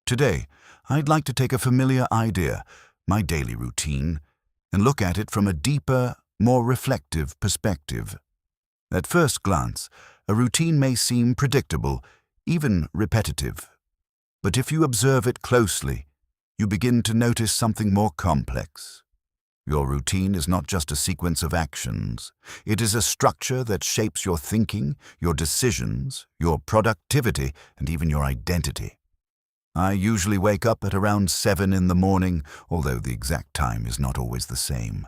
Today, I'd like to take a familiar idea, my daily routine, and look at it from a deeper, more reflective perspective. At first glance, a routine may seem predictable, even repetitive. But if you observe it closely, you begin to notice something more complex. Your routine is not just a sequence of actions. It is a structure that shapes your thinking, your decisions, your productivity, and even your identity. I usually wake up at around 7 in the morning, although the exact time is not always the same.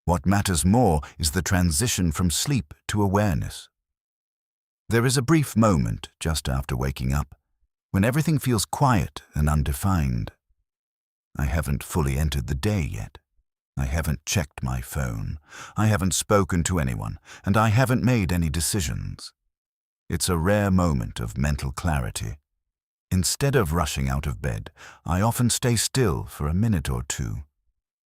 What matters more is the transition from sleep to awareness. There is a brief moment just after waking up, when everything feels quiet and undefined. I haven't fully entered the day yet. I haven't checked my phone. I haven't spoken to anyone, and I haven't made any decisions. It's a rare moment of mental clarity. Instead of rushing out of bed, I often stay still for a minute or two.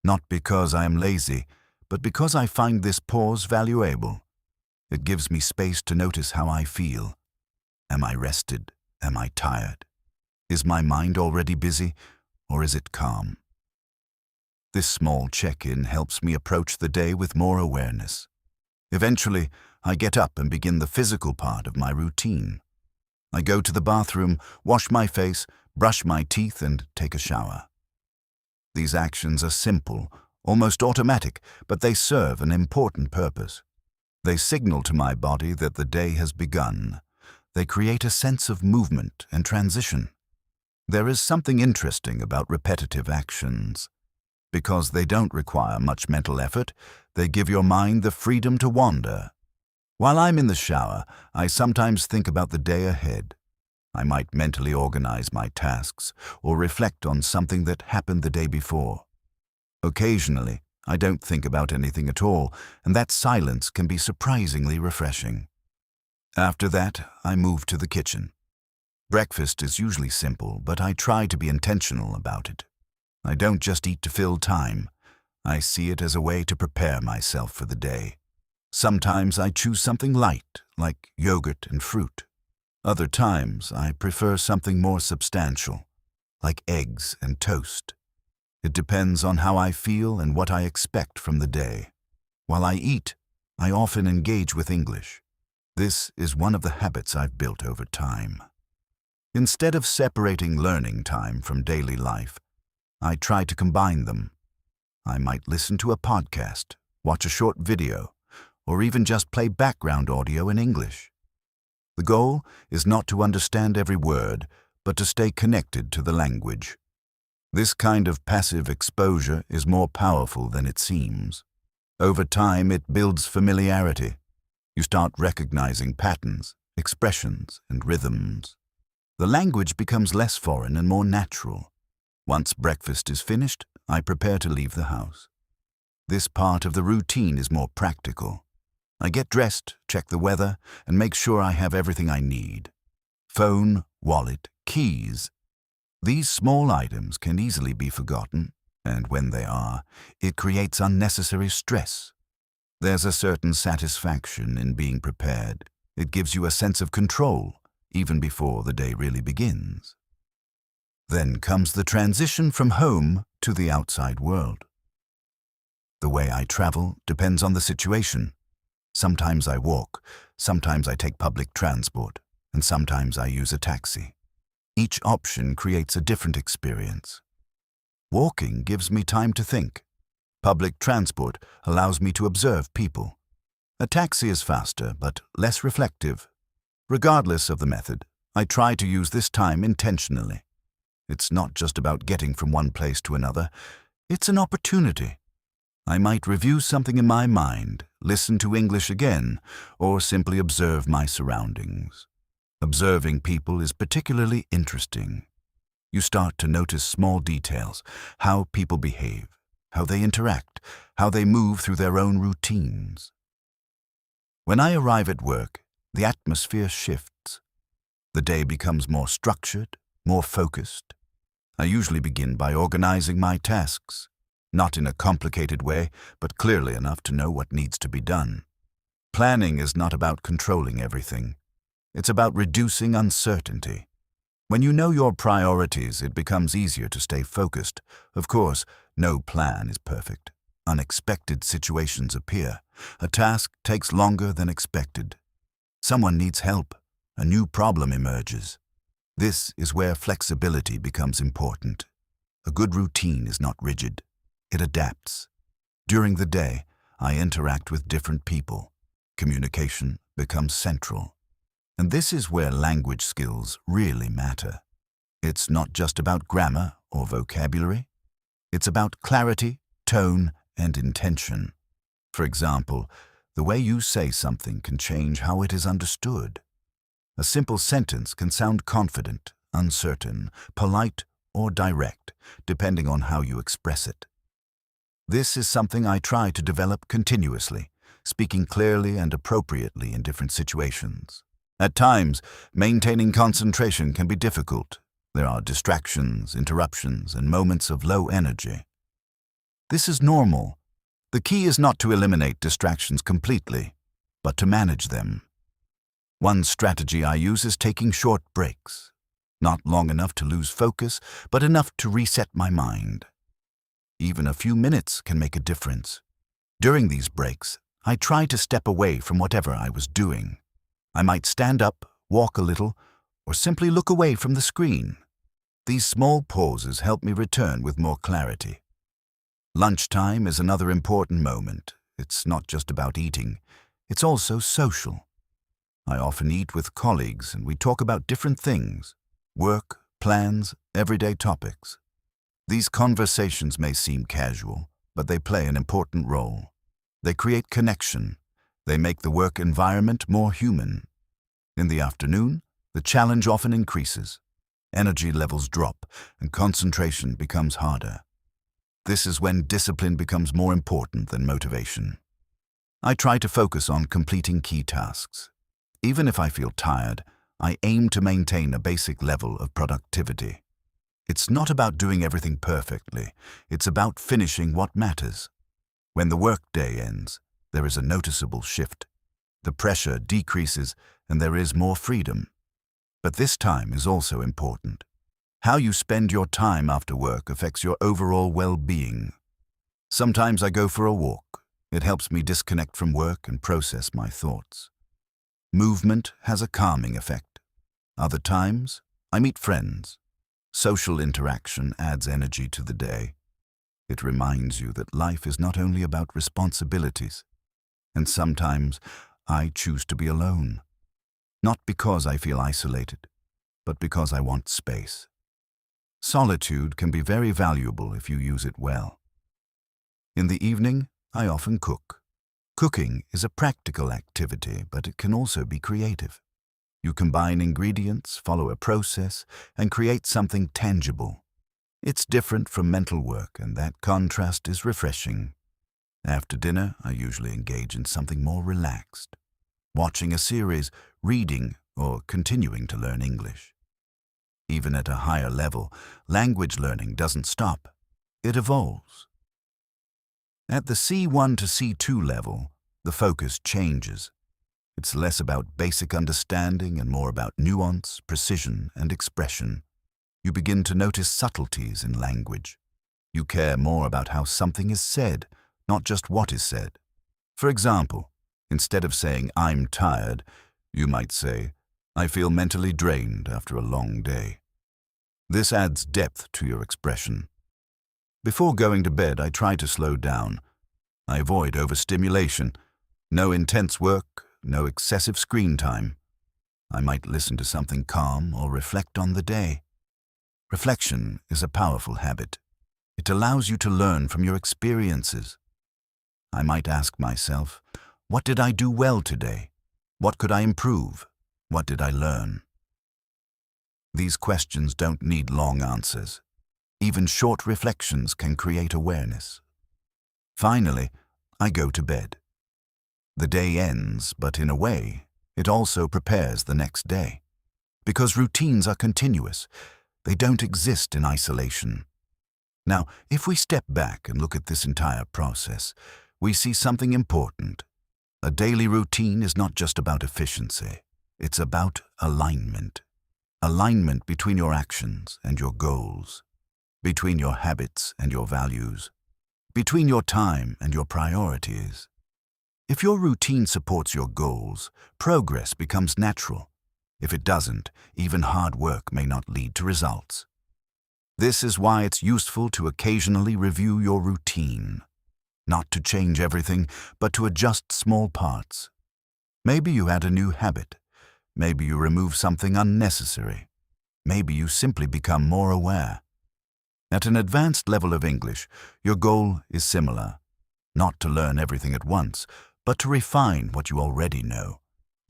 Not because I am lazy, but because I find this pause valuable. It gives me space to notice how I feel. Am I rested? Am I tired? Is my mind already busy, or is it calm? This small check-in helps me approach the day with more awareness. Eventually, I get up and begin the physical part of my routine. I go to the bathroom, wash my face, brush my teeth, and take a shower. These actions are simple, almost automatic, but they serve an important purpose. They signal to my body that the day has begun. They create a sense of movement and transition. There is something interesting about repetitive actions. Because they don't require much mental effort, they give your mind the freedom to wander. While I'm in the shower, I sometimes think about the day ahead. I might mentally organize my tasks or reflect on something that happened the day before. Occasionally, I don't think about anything at all, and that silence can be surprisingly refreshing. After that, I move to the kitchen. Breakfast is usually simple, but I try to be intentional about it. I don't just eat to fill time. I see it as a way to prepare myself for the day. Sometimes I choose something light, like yogurt and fruit. Other times I prefer something more substantial, like eggs and toast. It depends on how I feel and what I expect from the day. While I eat, I often engage with English. This is one of the habits I've built over time. Instead of separating learning time from daily life, I try to combine them. I might listen to a podcast, watch a short video, or even just play background audio in English. The goal is not to understand every word, but to stay connected to the language. This kind of passive exposure is more powerful than it seems. Over time, it builds familiarity. You start recognizing patterns, expressions, and rhythms. The language becomes less foreign and more natural. Once breakfast is finished, I prepare to leave the house. This part of the routine is more practical. I get dressed, check the weather, and make sure I have everything I need. Phone, wallet, keys. These small items can easily be forgotten, and when they are, it creates unnecessary stress. There's a certain satisfaction in being prepared. It gives you a sense of control, even before the day really begins. Then comes the transition from home to the outside world. The way I travel depends on the situation. Sometimes I walk, sometimes I take public transport, and sometimes I use a taxi. Each option creates a different experience. Walking gives me time to think. Public transport allows me to observe people. A taxi is faster, but less reflective. Regardless of the method, I try to use this time intentionally. It's not just about getting from one place to another. It's an opportunity. I might review something in my mind, listen to English again, or simply observe my surroundings. Observing people is particularly interesting. You start to notice small details, how people behave, how they interact, how they move through their own routines. When I arrive at work, the atmosphere shifts. The day becomes more structured, more focused. I usually begin by organizing my tasks. Not in a complicated way, but clearly enough to know what needs to be done. Planning is not about controlling everything. It's about reducing uncertainty. When you know your priorities, it becomes easier to stay focused. Of course, no plan is perfect. Unexpected situations appear. A task takes longer than expected. Someone needs help. A new problem emerges. This is where flexibility becomes important. A good routine is not rigid. It adapts. During the day, I interact with different people. Communication becomes central. And this is where language skills really matter. It's not just about grammar or vocabulary. It's about clarity, tone, and intention. For example, the way you say something can change how it is understood. A simple sentence can sound confident, uncertain, polite, or direct, depending on how you express it. This is something I try to develop continuously, speaking clearly and appropriately in different situations. At times, maintaining concentration can be difficult. There are distractions, interruptions, and moments of low energy. This is normal. The key is not to eliminate distractions completely, but to manage them. One strategy I use is taking short breaks. Not long enough to lose focus, but enough to reset my mind. Even a few minutes can make a difference. During these breaks, I try to step away from whatever I was doing. I might stand up, walk a little, or simply look away from the screen. These small pauses help me return with more clarity. Lunchtime is another important moment. It's not just about eating, it's also social. I often eat with colleagues and we talk about different things: work, plans, everyday topics. These conversations may seem casual, but they play an important role. They create connection. They make the work environment more human. In the afternoon, the challenge often increases. Energy levels drop and concentration becomes harder. This is when discipline becomes more important than motivation. I try to focus on completing key tasks. Even if I feel tired, I aim to maintain a basic level of productivity. It's not about doing everything perfectly. It's about finishing what matters. When the workday ends, there is a noticeable shift. The pressure decreases and there is more freedom. But this time is also important. How you spend your time after work affects your overall well-being. Sometimes I go for a walk. It helps me disconnect from work and process my thoughts. Movement has a calming effect. Other times, I meet friends. Social interaction adds energy to the day. It reminds you that life is not only about responsibilities. And sometimes, I choose to be alone. Not because I feel isolated, but because I want space. Solitude can be very valuable if you use it well. In the evening, I often cook. Cooking is a practical activity, but it can also be creative. You combine ingredients, follow a process, and create something tangible. It's different from mental work, and that contrast is refreshing. After dinner, I usually engage in something more relaxed. Watching a series, reading, or continuing to learn English. Even at a higher level, language learning doesn't stop. It evolves. At the C1 to C2 level, the focus changes. It's less about basic understanding and more about nuance, precision, and expression. You begin to notice subtleties in language. You care more about how something is said, not just what is said. For example, instead of saying, "I'm tired," you might say, "I feel mentally drained after a long day." This adds depth to your expression. Before going to bed, I try to slow down. I avoid overstimulation. No intense work, no excessive screen time. I might listen to something calm or reflect on the day. Reflection is a powerful habit. It allows you to learn from your experiences. I might ask myself, what did I do well today? What could I improve? What did I learn? These questions don't need long answers. Even short reflections can create awareness. Finally, I go to bed. The day ends, but in a way, it also prepares the next day. Because routines are continuous, they don't exist in isolation. Now, if we step back and look at this entire process, we see something important. A daily routine is not just about efficiency, it's about alignment. alignment between your actions and your goals, between your habits and your values, between your time and your priorities. If your routine supports your goals, progress becomes natural. If it doesn't, even hard work may not lead to results. This is why it's useful to occasionally review your routine. Not to change everything, but to adjust small parts. Maybe you add a new habit. Maybe you remove something unnecessary. Maybe you simply become more aware. At an advanced level of English, your goal is similar. Not to learn everything at once, but to refine what you already know.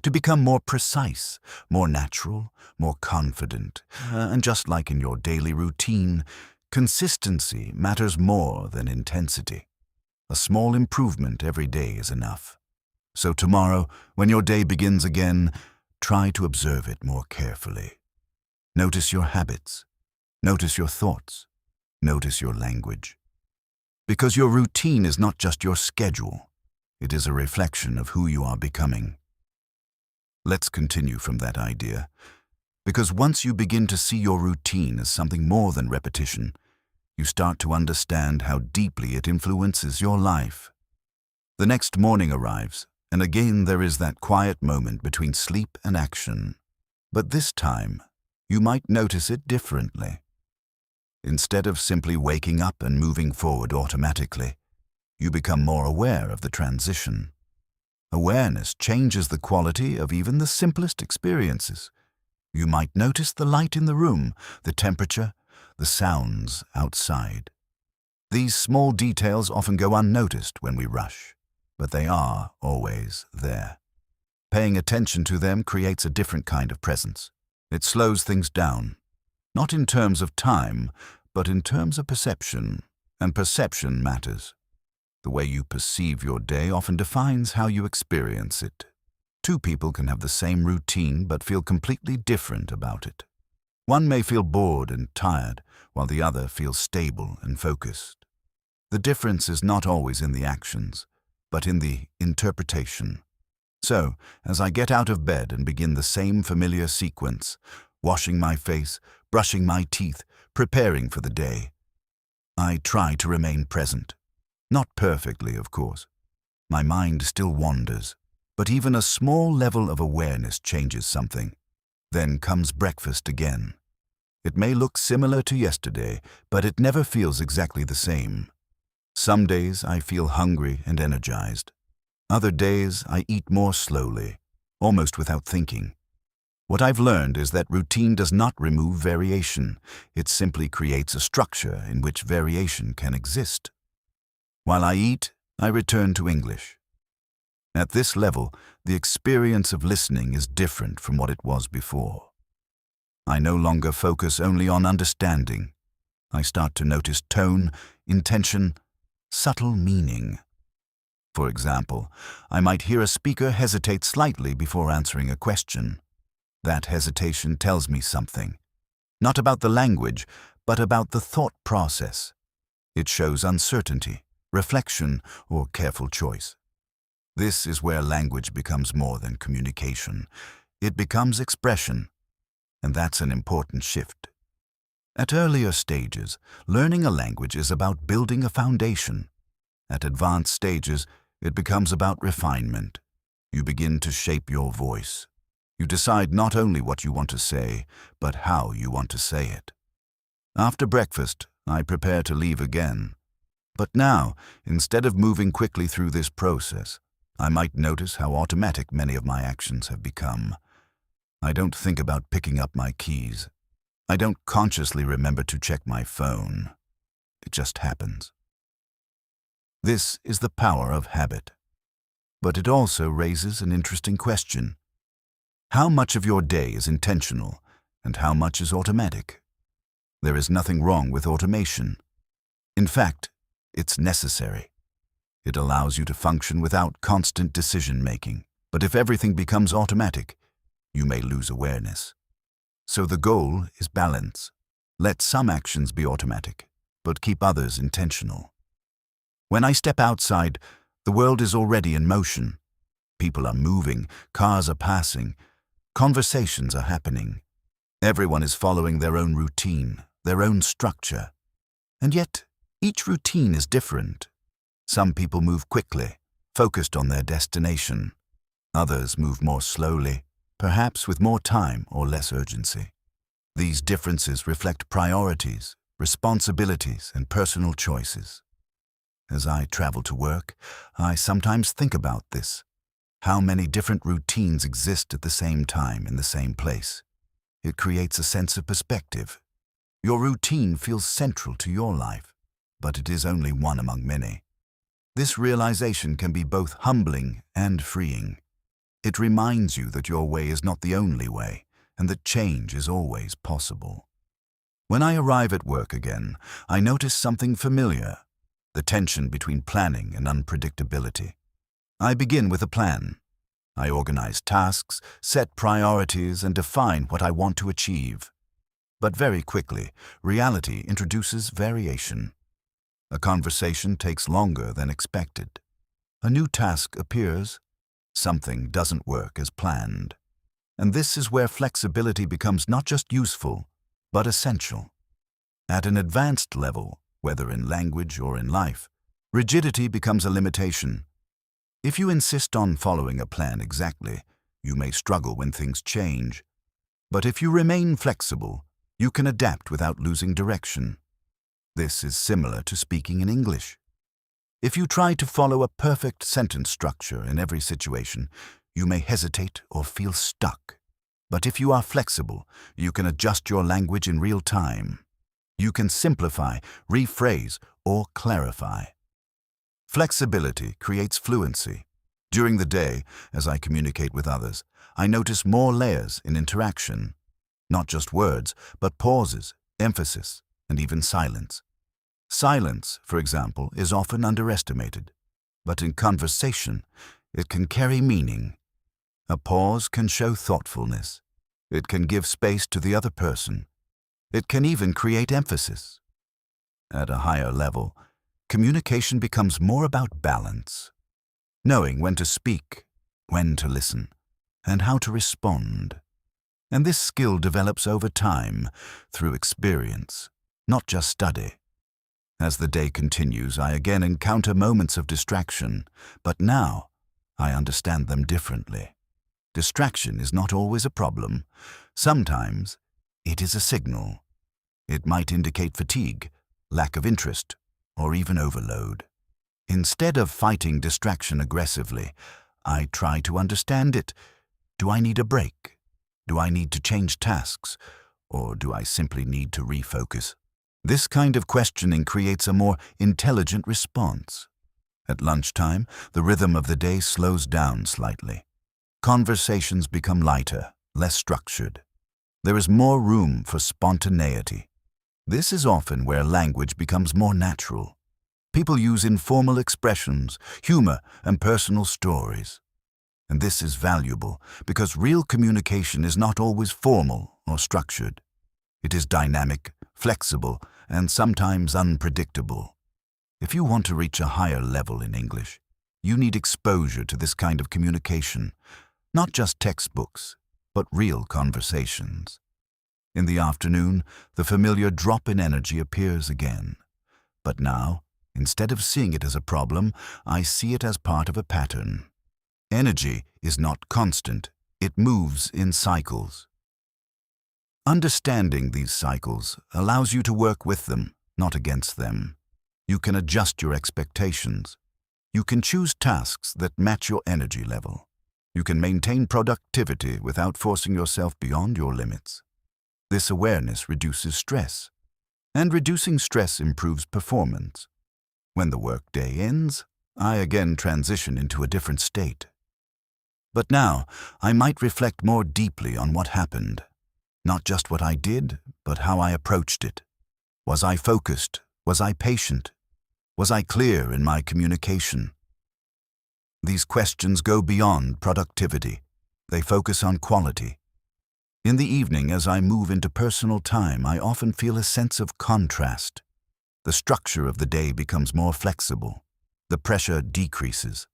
To become more precise, more natural, more confident. And just like in your daily routine, consistency matters more than intensity. A small improvement every day is enough. So tomorrow, when your day begins again, try to observe it more carefully. Notice your habits. Notice your thoughts. Notice your language. Because your routine is not just your schedule. It is a reflection of who you are becoming. Let's continue from that idea. Because once you begin to see your routine as something more than repetition, you start to understand how deeply it influences your life. The next morning arrives, and again there is that quiet moment between sleep and action. But this time, you might notice it differently. Instead of simply waking up and moving forward automatically, you become more aware of the transition. Awareness changes the quality of even the simplest experiences. You might notice the light in the room, the temperature, the sounds outside. These small details often go unnoticed when we rush, but they are always there. Paying attention to them creates a different kind of presence. It slows things down, not in terms of time, but in terms of perception, and perception matters. The way you perceive your day often defines how you experience it. Two people can have the same routine but feel completely different about it. One may feel bored and tired, while the other feels stable and focused. The difference is not always in the actions, but in the interpretation. So, as I get out of bed and begin the same familiar sequence, washing my face, brushing my teeth, preparing for the day, I try to remain present. Not perfectly, of course. My mind still wanders, but even a small level of awareness changes something. Then comes breakfast again. It may look similar to yesterday, but it never feels exactly the same. Some days I feel hungry and energized. Other days I eat more slowly, almost without thinking. What I've learned is that routine does not remove variation. It simply creates a structure in which variation can exist. While I eat, I return to English. At this level, the experience of listening is different from what it was before. I no longer focus only on understanding. I start to notice tone, intention, subtle meaning. For example, I might hear a speaker hesitate slightly before answering a question. That hesitation tells me something, not about the language, but about the thought process. It shows uncertainty, reflection, or careful choice. This is where language becomes more than communication. It becomes expression, and that's an important shift. At earlier stages, learning a language is about building a foundation. At advanced stages, it becomes about refinement. You begin to shape your voice. You decide not only what you want to say, but how you want to say it. After breakfast, I prepare to leave again. But now, instead of moving quickly through this process, I might notice how automatic many of my actions have become. I don't think about picking up my keys. I don't consciously remember to check my phone. It just happens. This is the power of habit. But it also raises an interesting question. How much of your day is intentional, and how much is automatic? There is nothing wrong with automation. In fact, it's necessary. It allows you to function without constant decision-making. But if everything becomes automatic, you may lose awareness. So the goal is balance. Let some actions be automatic, but keep others intentional. When I step outside, the world is already in motion. People are moving, cars are passing, conversations are happening. Everyone is following their own routine, their own structure. And yet, each routine is different. Some people move quickly, focused on their destination. Others move more slowly, perhaps with more time or less urgency. These differences reflect priorities, responsibilities, and personal choices. As I travel to work, I sometimes think about this. How many different routines exist at the same time in the same place? It creates a sense of perspective. Your routine feels central to your life, but it is only one among many. This realization can be both humbling and freeing. It reminds you that your way is not the only way, and that change is always possible. When I arrive at work again, I notice something familiar: the tension between planning and unpredictability. I begin with a plan. I organize tasks, set priorities, and define what I want to achieve. But very quickly, reality introduces variation. A conversation takes longer than expected. A new task appears. Something doesn't work as planned. And this is where flexibility becomes not just useful, but essential. At an advanced level, whether in language or in life, rigidity becomes a limitation. If you insist on following a plan exactly, you may struggle when things change. But if you remain flexible, you can adapt without losing direction. This is similar to speaking in English. If you try to follow a perfect sentence structure in every situation, you may hesitate or feel stuck. But if you are flexible, you can adjust your language in real time. You can simplify, rephrase, or clarify. Flexibility creates fluency. During the day, as I communicate with others, I notice more layers in interaction. Not just words, but pauses, emphasis, and even silence. Silence, for example, is often underestimated. But in conversation, it can carry meaning. A pause can show thoughtfulness. It can give space to the other person. It can even create emphasis. At a higher level, communication becomes more about balance. Knowing when to speak, when to listen, and how to respond. And this skill develops over time, through experience, not just study. As the day continues, I again encounter moments of distraction, but now I understand them differently. Distraction is not always a problem. Sometimes it is a signal. It might indicate fatigue, lack of interest, or even overload. Instead of fighting distraction aggressively, I try to understand it. Do I need a break? Do I need to change tasks? Or do I simply need to refocus? This kind of questioning creates a more intelligent response. At lunchtime, the rhythm of the day slows down slightly. Conversations become lighter, less structured. There is more room for spontaneity. This is often where language becomes more natural. People use informal expressions, humor, and personal stories. And this is valuable because real communication is not always formal or structured. It is dynamic, flexible, and sometimes unpredictable. If you want to reach a higher level in English, you need exposure to this kind of communication, not just textbooks, but real conversations. In the afternoon, the familiar drop in energy appears again. But now, instead of seeing it as a problem, I see it as part of a pattern. Energy is not constant, it moves in cycles. Understanding these cycles allows you to work with them, not against them. You can adjust your expectations. You can choose tasks that match your energy level. You can maintain productivity without forcing yourself beyond your limits. This awareness reduces stress, and reducing stress improves performance. When the workday ends, I again transition into a different state. But now, I might reflect more deeply on what happened. Not just what I did, but how I approached it. Was I focused? Was I patient? Was I clear in my communication? These questions go beyond productivity. They focus on quality. In the evening, as I move into personal time, I often feel a sense of contrast. The structure of the day becomes more flexible. The pressure decreases.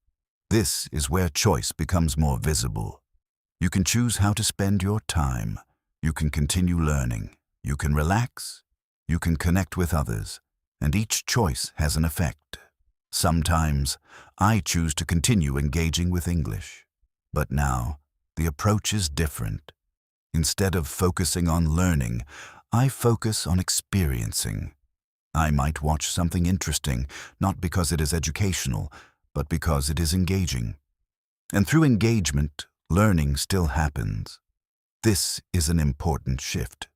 This is where choice becomes more visible. You can choose how to spend your time. You can continue learning. You can relax. You can connect with others. And each choice has an effect. Sometimes, I choose to continue engaging with English. But now, the approach is different. Instead of focusing on learning, I focus on experiencing. I might watch something interesting, not because it is educational, but because it is engaging. And through engagement, learning still happens. This is an important shift.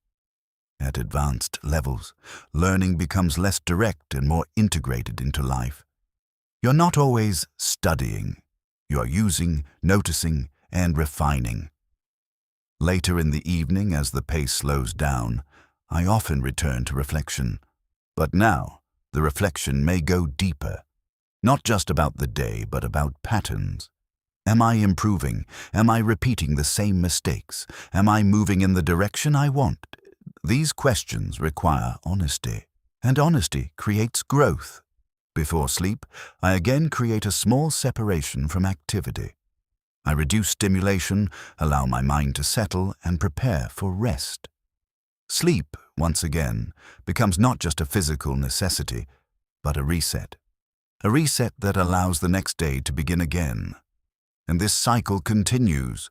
At advanced levels, learning becomes less direct and more integrated into life. You're not always studying. You're using, noticing, and refining. Later in the evening, as the pace slows down, I often return to reflection. But now, the reflection may go deeper. Not just about the day, but about patterns. Am I improving? Am I repeating the same mistakes? Am I moving in the direction I want? These questions require honesty, and honesty creates growth. Before sleep, I again create a small separation from activity. I reduce stimulation, allow my mind to settle, and prepare for rest. Sleep, once again, becomes not just a physical necessity, but a reset. A reset that allows the next day to begin again. And this cycle continues,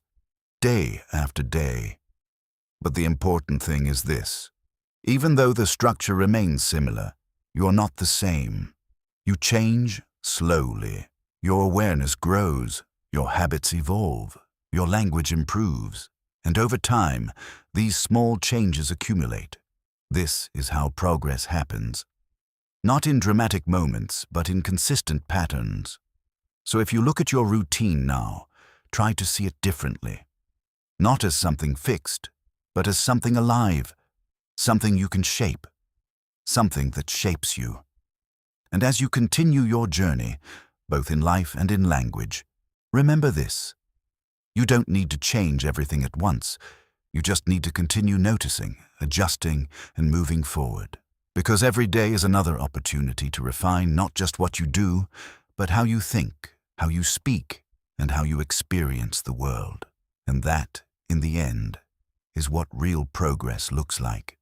day after day. But the important thing is this. Even though the structure remains similar, you're not the same. You change slowly. Your awareness grows. Your habits evolve. Your language improves. And over time, these small changes accumulate. This is how progress happens. Not in dramatic moments, but in consistent patterns. So if you look at your routine now, try to see it differently. Not as something fixed, but as something alive, something you can shape, something that shapes you. And as you continue your journey, both in life and in language, remember this. You don't need to change everything at once. You just need to continue noticing, adjusting, and moving forward. Because every day is another opportunity to refine not just what you do, but how you think, how you speak, and how you experience the world. And that, in the end, is what real progress looks like.